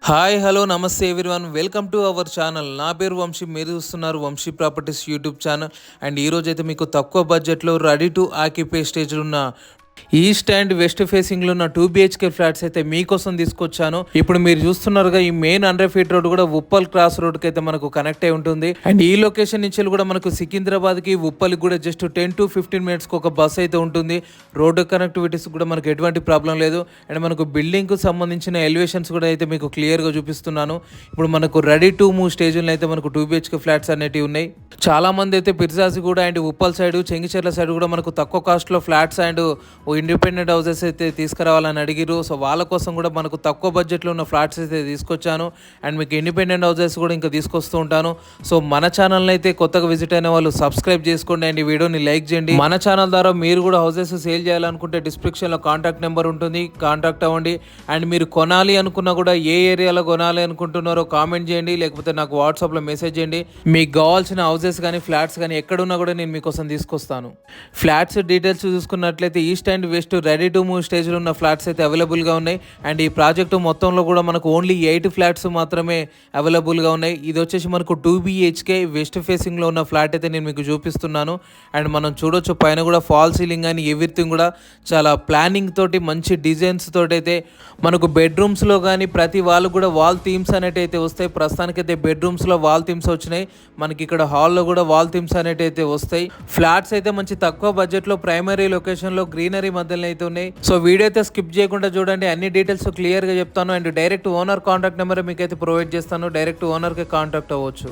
Hi hello నమస్తే everyone welcome to our channel. నా పేరు వంశీ, మీరు చూస్తున్నారు Vamshi properties YouTube channel. And ఈరోజు అయితే మీకు తక్కువ బడ్జెట్లో రెడీ టు ఆక్యుపై స్టేజ్లో ఉన్న ఈస్ట్ అండ్ వెస్ట్ ఫేసింగ్లో ఉన్న 2 BHK ఫ్లాట్స్ అయితే మీకోసం తీసుకొచ్చాను. ఇప్పుడు మీరు చూస్తున్నారుగా ఈ మెయిన్ 100 ఫీట్ రోడ్ కూడా ఉప్పల్ క్రాస్ రోడ్కి అయితే మనకు కనెక్ట్ అయి ఉంటుంది. అండ్ ఈ లొకేషన్ నుంచి కూడా మనకు సికింద్రాబాద్కి ఉప్పల్కి కూడా జస్ట్ 10 to 15 మినిట్స్కి ఒక బస్ అయితే ఉంటుంది. రోడ్డు కనెక్టివిటీస్ కూడా మనకు ఎటువంటి ప్రాబ్లం లేదు. అండ్ మనకు బిల్డింగ్కు సంబంధించిన ఎలివేషన్స్ కూడా అయితే మీకు క్లియర్గా చూపిస్తున్నాను. ఇప్పుడు మనకు రెడీ టు మూవ్ స్టేజ్లో అయితే మనకు 2 BHK ఫ్లాట్స్ అనేవి ఉన్నాయి. చాలా మంది అయితే పిర్జాసి కూడా and Uppal side, Chengicherla side కూడా మనకు తక్కువ కాస్ట్లో ఫ్లాట్స్ అండ్ ఇండిపెండెంట్ హౌసెస్ అయితే తీసుకురావాలని అడిగిరు. సో వాళ్ళ కోసం కూడా మనకు తక్కువ బడ్జెట్లో ఉన్న ఫ్లాట్స్ అయితే తీసుకొచ్చాను. అండ్ మీకు ఇండిపెండెంట్ హౌసెస్ కూడా ఇంకా తీసుకొస్తూ ఉంటాను. సో మన ఛానల్ని అయితే కొత్తగా విజిట్ అయిన వాళ్ళు సబ్స్క్రైబ్ చేసుకోండి అండ్ ఈ వీడియోని లైక్ చేయండి. మన ఛానల్ ద్వారా మీరు కూడా హౌసెస్ సేల్ చేయాలనుకుంటే డిస్క్రిప్షన్లో కాంటాక్ట్ నెంబర్ ఉంటుంది, కాంటాక్ట్ అవ్వండి. అండ్ మీరు కొనాలి అనుకున్నా కూడా ఏ ఏరియాలో కొనాలి అనుకుంటున్నారో కామెంట్ చేయండి, లేకపోతే నాకు వాట్సాప్లో మెసేజ్ చేయండి. మీకు కావాల్సిన హౌసెస్ కానీ ఫ్లాట్స్ కానీ ఎక్కడున్నా కూడా నేను మీకోసం తీసుకొస్తాను. ఫ్లాట్స్ డీటెయిల్స్ చూసుకున్నట్లయితే east and west ready to move స్టేజ్లో ఉన్న ఫ్లాట్స్ అయితే అవైలబుల్గా ఉన్నాయి. అండ్ ఈ ప్రాజెక్టు మొత్తంలో కూడా మనకు ఓన్లీ 8 ఫ్లాట్స్ మాత్రమే అవైలబుల్గా ఉన్నాయి. ఇది వచ్చేసి మనకు 2 BHK వెస్ట్ ఫేసింగ్లో ఉన్న ఫ్లాట్ అయితే నేను మీకు చూపిస్తున్నాను. అండ్ మనం చూడొచ్చు పైన కూడా ఫాల్ సీలింగ్ అని ఎవ్రీథింగ్ కూడా చాలా ప్లానింగ్ తోటి మంచి డిజైన్స్ తోటి అయితే మనకు బెడ్రూమ్స్లో కానీ ప్రతి వాళ్ళు కూడా వాల్ థీమ్స్ అనేవి అయితే వస్తాయి. ప్రస్తుతానికైతే బెడ్రూమ్స్లో వాల్ థీమ్స్ వచ్చినాయి. మనకి ఇక్కడ హాల్లో కూడా వాల్ థీమ్స్ అనేవి అయితే వస్తాయి. ఫ్లాట్స్ అయితే మంచి తక్కువ బడ్జెట్లో ప్రైమరీ లొకేషన్లో గ్రీనరీ మధ్యలో అయితే ఉన్నాయి. సో వీడియో అయితే స్కిప్ చేయకుండా చూడండి, అన్ని డీటెయిల్స్ క్లియర్గా చెప్తాను. And direct owner contact number మీకు అయితే ప్రొవైడ్ చేస్తాను. డైరెక్ట్ ఓనర్కి కాంటాక్ట్ అవ్వచ్చు.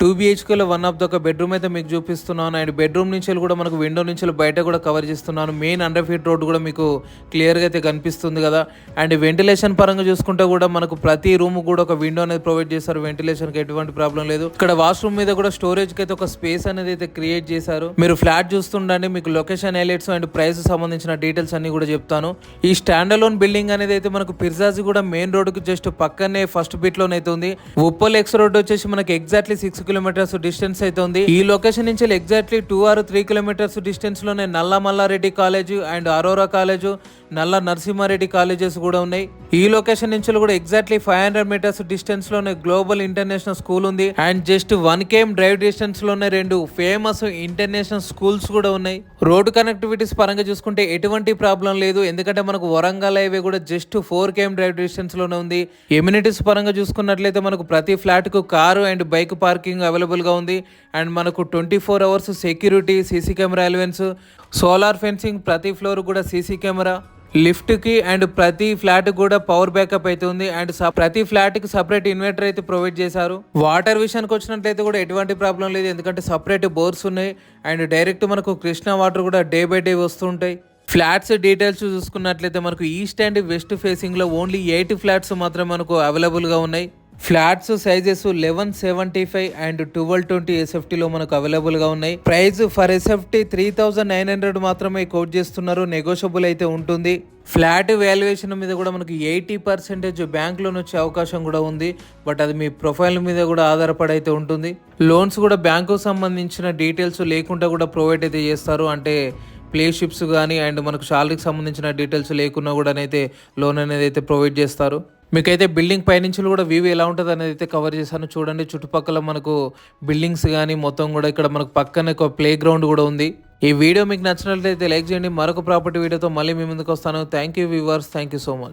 2 BHKలో వన్ ఆఫ్ ద ఒక బెడ్రూమ్ అయితే మీకు చూపిస్తున్నాను. అండ్ బెడ్రూమ్ నుంచి కూడా మనకు విండో నుంచి బయట కూడా కవర్ చేస్తున్నాను. మెయిన్ 100 ఫీట్ రోడ్ కూడా మీకు క్లియర్గా అయితే కనిపిస్తుంది కదా. అండ్ వెంటిలేషన్ పరంగా చూసుకుంటే కూడా మనకు ప్రతి రూమ్ కూడా ఒక విండో అనేది ప్రొవైడ్ చేశారు. వెంటిలేషన్కి ఎటువంటి ప్రాబ్లం లేదు. ఇక్కడ వాష్రూమ్ మీద కూడా స్టోరేజ్కి అయితే ఒక స్పేస్ అనేది అయితే క్రియేట్ చేశారు. మీరు ఫ్లాట్ చూస్తుండండి, మీకు లొకేషన్ హైలైట్స్ అండ్ ప్రైస్ సంబంధించిన డీటెయిల్స్ అన్ని కూడా చెప్తాను. ఈ స్టాండ్ అలోన్ బిల్డింగ్ అనేది అయితే మనకు పిర్జాసి కూడా మెయిన్ రోడ్కి జస్ట్ పక్కనే ఫస్ట్ బిట్లోనైతే ఉంది. ఉప్పల్ ఎక్స్ రోడ్ వచ్చేసి మనకి ఎగ్జాక్ట్లీ 6 కిలోమీటర్స్ డిస్టెన్స్ అయితే ఉంది. ఈ లొకేషన్ నుంచి ఎగ్జాక్ట్లీ 2 or 3 కిలోమీటర్స్ డిస్టెన్స్ లోనే Nalla Malla Reddy college and Aurora college, Nalla Narasimha Reddy colleges కూడా ఉన్నాయి. ఈ లొకేషన్ నుంచి కూడా ఎగ్జాక్ట్లీ 500 మీటర్స్ డిస్టెన్స్ లోనే గ్లోబల్ ఇంటర్నేషనల్ స్కూల్ ఉంది. And just 1 km drive distance లోనే 2 ఫేమస్ ఇంటర్నేషనల్ స్కూల్స్ కూడా ఉన్నాయి. రోడ్డు కనెక్టివిటీస్ పరంగా చూసుకుంటే ఎటువంటి ప్రాబ్లం లేదు, ఎందుకంటే మనకు వరంగల్ హైవే కూడా జస్ట్ 4 km డ్రైవ్ డిస్టెన్స్ లోనే ఉంది. ఎమ్యూనిటీస్ పరంగా చూసుకున్నట్లయితే మనకు ప్రతి ఫ్లాట్ కు car and bike parking available గా ఉంది. అండ్ మనకు 24 hours security, CC camera elevens, solar fencing, ప్రతి ఫ్లోర్ కూడా సీసీ కెమెరా, లిఫ్ట్ కి అండ్ ప్రతి ఫ్లాట్ కూడా పవర్ బ్యాకప్ అయితే ఉంది. అండ్ ప్రతి ఫ్లాట్ కి సపరేట్ ఇన్వర్టర్ అయితే ప్రొవైడ్ చేశారు. వాటర్ విషయానికి వచ్చినట్లయితే కూడా ఎటువంటి ప్రాబ్లం లేదు, ఎందుకంటే సపరేట్ బోర్స్ ఉన్నాయి. అండ్ డైరెక్ట్ మనకు కృష్ణా వాటర్ కూడా డే బై డే వస్తుంటాయి. ఫ్లాట్స్ డీటెయిల్స్ చూసుకున్నట్లయితే మనకు ఈస్ట్ అండ్ వెస్ట్ ఫేసింగ్ లో ఓన్లీ 8 ఫ్లాట్స్ మాత్రమే మనకు అవైలబుల్ గా ఉన్నాయి. ఫ్లాట్స్ సైజెస్ 1175 అండ్ 1220 SFTలో మనకు అవైలబుల్గా ఉన్నాయి. ప్రైస్ ఫర్ SFT 3900 మాత్రమే కోట్ చేస్తున్నారు, నెగోషియబుల్ అయితే ఉంటుంది. ఫ్లాట్ వాల్యుయేషన్ మీద కూడా మనకు 80% బ్యాంక్ లోన్ వచ్చే అవకాశం కూడా ఉంది. బట్ అది మీ ప్రొఫైల్ మీద కూడా ఆధారపడి అయితే ఉంటుంది. లోన్స్ కూడా బ్యాంకు సంబంధించిన డీటెయిల్స్ లేకుండా కూడా ప్రొవైడ్ అయితే చేస్తారు. అంటే ప్లేషిప్స్ కానీ అండ్ మనకు శాలరీకి సంబంధించిన డీటెయిల్స్ లేకున్నా కూడా అయితే లోన్ అనేది అయితే ప్రొవైడ్ చేస్తారు. మీకైతే బిల్డింగ్ పైనుంచి కూడా వ్యూ ఎలా ఉంటుంది అనేది అయితే కవర్ చేశాను. చూడండి, చుట్టుపక్కల మనకు బిల్డింగ్స్ కానీ మొత్తం కూడా ఇక్కడ మనకు పక్కన ఒక ప్లే గ్రౌండ్ కూడా ఉంది. ఈ వీడియో మీకు నచ్చినట్లయితే లైక్ చేయండి. మరొక ప్రాపర్టీ వీడియోతో మళ్ళీ మీ ముందుకు వస్తాను. Thank you viewers, thank you so much.